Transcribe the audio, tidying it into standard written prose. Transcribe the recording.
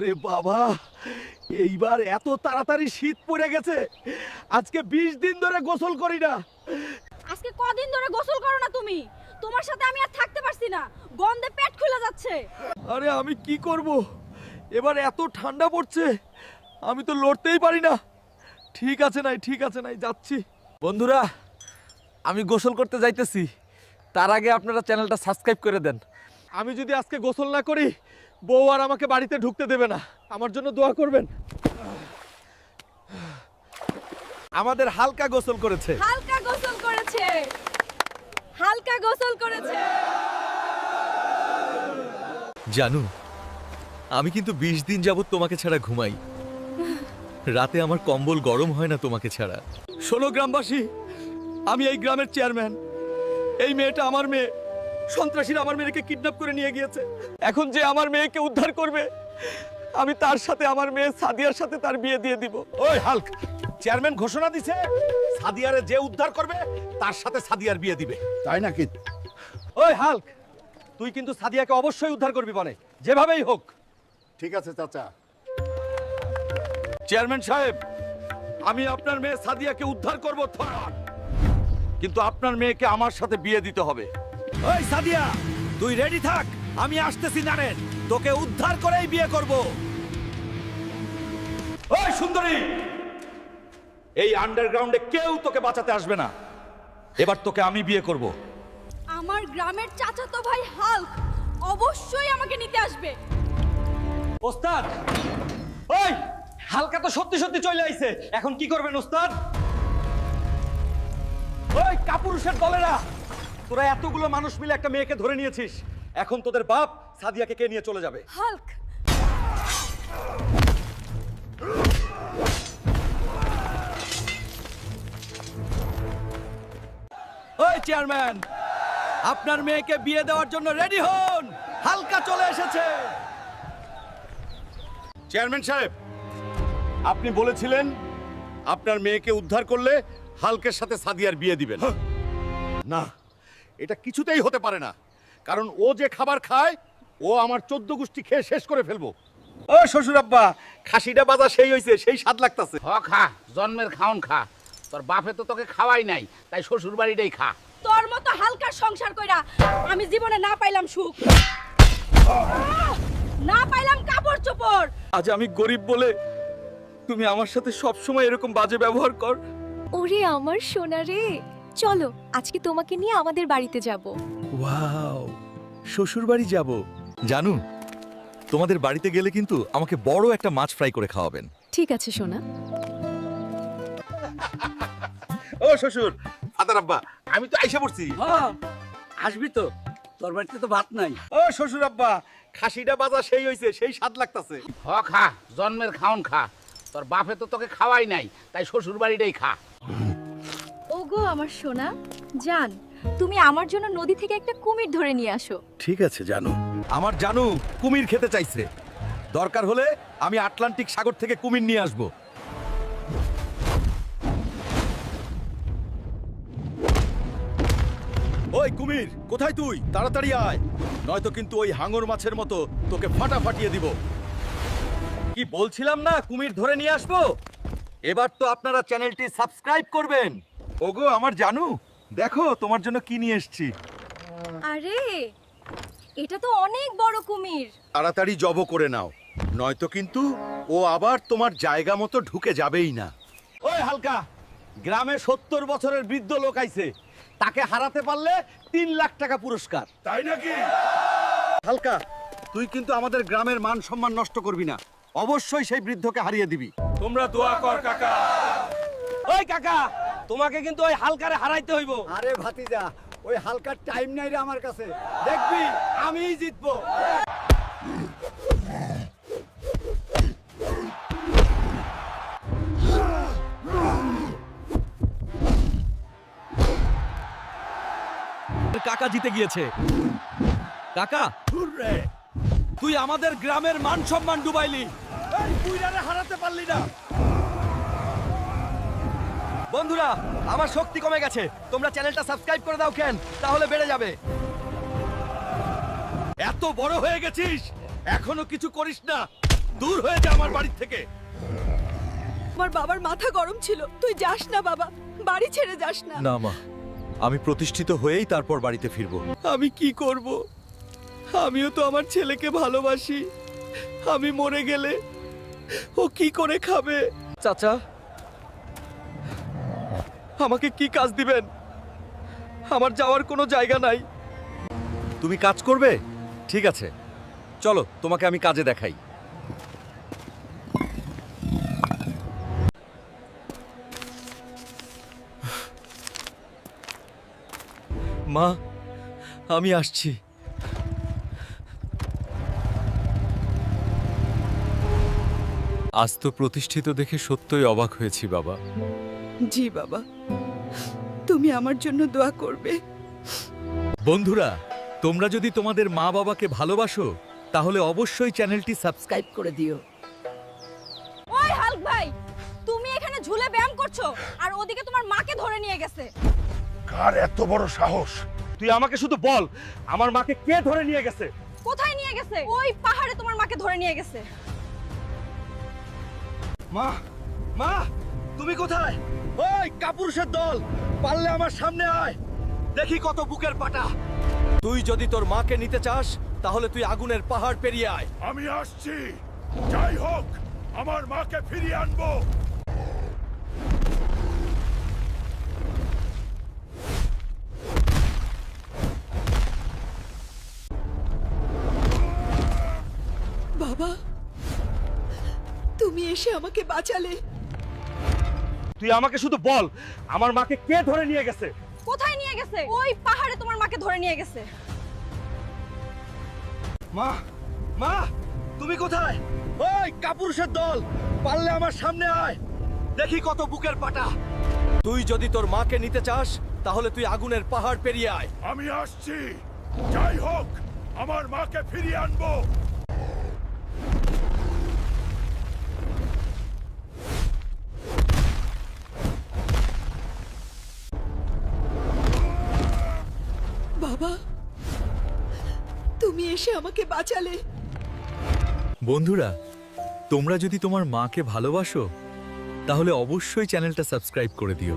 রে বাবা, এইবার এত তাড়াতাড়ি শীত পড়ে গেছে। আজকে 20 দিন ধরে গোসল করি না। আজকে কদিন ধরে গোসল করো না তুমি? তোমার সাথে আমি আর থাকতে পারছি না, গন্ধে পেট খুলে যাচ্ছে। আরে আমি কি করব, এবার এত ঠান্ডা পড়ছে, আমি তো লড়তেই পারি না। ঠিক আছে নাই যাচ্ছি। বন্ধুরা, আমি গোসল করতে যাইতেছি, তার আগে আপনারা চ্যানেলটা সাবস্ক্রাইব করে দেন। আমি যদি আজকে গোসল না করি, বউ আর আমাকে বাড়িতে ঢুকতে দেবে না। আমার জন্য দোয়া করবেন। আমাদের হালকা গোসল করেছে। হালকা গোসল করেছে, হালকা গোসল করেছে। জানু, আমি কিন্তু 20 দিন যাবত তোমাকে ছাড়া ঘুমাই। রাতে আমার কম্বল গরম হয় না তোমাকে ছাড়া। শোনো গ্রামবাসী, আমি এই গ্রামের চেয়ারম্যান। এই মেয়েটা আমার মেয়ে। সন্ত্রাসীরা আমার মেয়েকে কিডন্যাপ করে নিয়ে গিয়েছে। এখন যে আমার মেয়েকে উদ্ধার করবে, আমি তার সাথে আমার মেয়ে সাদিয়ার সাথে তার বিয়ে দিয়ে দিব। ওই হাল্ক, চেয়ারম্যান ঘোষণা দিছে সাদিয়ারে যে উদ্ধার করবে তার সাথে সাদিয়ার বিয়ে দিবে। তাই নাকি? ওই হাল্ক, তুই কিন্তু সাদিয়াকে অবশ্যই উদ্ধার করবি, বলে যেভাবেই হোক। ঠিক আছে চাচা। চেয়ারম্যান সাহেব, আমি আপনার মেয়ে সাদিয়াকে উদ্ধার করব, কিন্তু আপনার মেয়েকে আমার সাথে বিয়ে দিতে হবে। ওই সাদিয়া, তুই রেডি থাক, আমি আসতেছি। জানেন, তোকে উদ্ধার করেই বিয়ে করব। ওই সুন্দরী, এই আন্ডারগ্রাউন্ডে কেউ তোকে বাঁচাতে আসবে না। এবার তোকে আমি বিয়ে করব। আমার গ্রামের চাচাতো ভাই হাল্ক অবশ্যই আমাকে নিতে আসবে। ওস্তাদ, ওই হালকা তো সত্যি সত্যি চলে আইছে, এখন কি করবেন ওস্তাদ? ওই কাপুরুষের দলেরা, তোরা এতগুলো মানুষ মিলে একটা মেয়েকে ধরে নিয়েছিস। এখন তোদের বাপ সাদিয়াকে কে নিয়ে চলে যাবে? হাল্ক, ওই চেয়ারম্যান, আপনার মেয়েকে বিয়ে দেওয়ার জন্য রেডি হন। হালকা চলে এসেছে। চেয়ারম্যান সাহেব, আপনি বলেছিলেন আপনার মেয়েকে উদ্ধার করলে হালকের সাথে সাদিয়ার বিয়ে দিবেন। না, এটা কিছুতেই হতে পারে না, কারণ ও যে খাবার খায়, ও আমার 14 গোষ্ঠী খেয়ে শেষ করে ফেলবো। ও শ্বশুর আব্বা, খাসিটা বাজা সেই হইছে, সেই স্বাদ লাগতাছে। খা, জন্মের খাওন খা। তোর বাপে তো তোকে খাওয়াই নাই, তাই শ্বশুর বাড়িটাই খা। তোর মতো হালকার সংসার কইরা আমি জীবনে না পাইলাম সুখ, না পাইলাম কাপড় চোপড়। আজ আমি গরিব বলে তুমি আমার সাথে সব সময় এরকম বাজে ব্যবহার কর। ওরে আমার সোনা রে, চলো আজকে তোমাকে নিয়ে আমাদের বাড়িতে যাব। ওয়াও, শ্বশুর বাড়ি যাব। জানু, তোমাদের বাড়িতে গেলে কিন্তু আমাকে বড় একটা মাছ ফ্রাই করে খাওয়াবেন। ঠিক আছে সোনা। ও শ্বশুর, ফাদার আব্বা, আমি তো আইসা পড়ছি। আসবি তো, তোর বাড়িতে তো ভাত নাই। ও শ্বশুর আব্বা, খাসিটা বাজা সেই হইছে, সেই স্বাদ লাগতাছে। খা, জন্মের খাওন খা। তোর বাপে তো তোকে খাওয়াই নাই, তাই শ্বশুর বাড়িটাই খা। ওগো আমার সোনা, জান তুমি আমার জন্য নদী থেকে একটা কুমির ধরে নিয়ে আসো। ঠিক আছে জানু। আমার জানু কুমির খেতে চাইছে। দরকার হলে আমি আটলান্টিক সাগর থেকে কুমির নিয়ে আসব। ওই কুমির, কোথায় তুই? তাড়াতাড়ি আয়, নয়তো কিন্তু ওই হাঙর মাছের মতো তোকে ফাটিয়ে দিব। কি বলছিলাম না, কুমির ধরে নিয়ে আসবো? এবার তো আপনারা চ্যানেলটি সাবস্ক্রাইব করবেন। ওগো আমার জানু, দেখো তোমার জন্য কি নিয়ে এসেছি। আরে এটা তো অনেক বড় কুমির। তাড়াতাড়ি জব করে নাও, নয়তো কিন্তু ও আবার তোমার জায়গা মতো ঢুকে যাবেই না। ওই হালকা, গ্রামে 70 বছরের বৃদ্ধ লোক আইছে, তাকে হারাতে পারলে 3 লাখ টাকা পুরস্কার। তাই নাকি? হালকা, তুই কিন্তু আমাদের গ্রামের মান সম্মান নষ্ট করবি না, অবশ্যই সেই বৃদ্ধকে হারিয়ে দিবি। তোমরা দোয়া কর কাকা। ওই কাকা, তোমাকে কিন্তু ওই হালকারে হারাইতে হইব। আরে ভাতিজা, ওই হালকার টাইম নাই রে আমার কাছে। দেখবি আমিই জিতবো। কাকা জিতে গিয়েছে। কাকা, তুই আমাদের গ্রামের মান সম্মান ডুবাইলি। এই বুইড়ারে হারাতে পারলি না। বন্ধুরা, আমার শক্তি কমে গেছে, তোমরা চ্যানেলটা সাবস্ক্রাইব করে দাও কেন, তাহলে বেড়ে যাবে। এত বড় হয়ে গেছিস, এখনো কিছু করিস না। দূর হয়ে যা আমার বাড়ি থেকে। আমার বাবার মাথা গরম ছিল, তুই যাস না বাবা, বাড়ি ছেড়ে যাস না। না মা, আমি প্রতিষ্ঠিত হয়েই তারপর বাড়িতে ফিরব। আমি কি করব? আমিও তো আমার ছেলেকে ভালোবাসি। আমি মরে গেলে ও কি করে খাবে? চাচা, আমাকে কি কাজ দিবেন? আমার যাওয়ার কোনো জায়গা নাই। তুমি কাজ করবে? ঠিক আছে, চলো তোমাকে আমি কাজে দেখাই। মা, আমি আসছি। আজ তো প্রতিষ্ঠিত দেখে সত্যই অবাক হয়েছি বাবা। জি বাবা, তুমি আমার জন্য দোয়া করবে। বন্ধুরা, তোমরা যদি তোমাদের মা বাবাকে ভালোবাসো তাহলে অবশ্যই চ্যানেলটি সাবস্ক্রাইব করে দিও। ওই হাল্ক ভাই, তুমি এখানে ঝুলে ব্যায়াম করছো আর ওদিকে তোমার মাকে ধরে নিয়ে গেছে। কার এত বড় সাহস? তুই আমাকে শুধু বল, আমার মাকে কে ধরে নিয়ে গেছে? কোথায় নিয়ে গেছে? ওই পাহাড়ে তোমার মাকে ধরে নিয়ে গেছে। মা, মা, তুমি কোথায়? ওই কাপুরুষের দল, পারলে আমার সামনে আয়, দেখি কত বুকের পাটা। তুই যদি তোর মাকে নিতে চাস তাহলে তুই আগুনের পাহাড় পেরিয়ে আয়। আমি আসছি, যাই হোক আমার মাকে ফিরিয়ে আনবো। বাবা, তুমি এসে আমাকে বাঁচালে। তুই আমাকে শুধু বল, আমার মাকে কে ধরে নিয়ে গেছে? কোথায় নিয়ে গেছে? ওই পাহাড়ে তোমার মাকে ধরে নিয়ে গেছে। মা, মা, তুমি কোথায়? ওই কাপুরুষের দল, পারলে আমার সামনে আয়, দেখি কত বুকের পাটা। তুই যদি তোর মাকে নিতে চাস তাহলে তুই আগুনের পাহাড় পেরিয়ে আয়। আমি আসছি, যাই হোক আমার মাকে ফিরিয়ে আনবো। বাবা, তুমি এসে আমাকে বাঁচালে। বন্ধুরা, তোমরা যদি তোমার মাকে ভালোবাসো তাহলে অবশ্যই চ্যানেলটা সাবস্ক্রাইব করে দিও।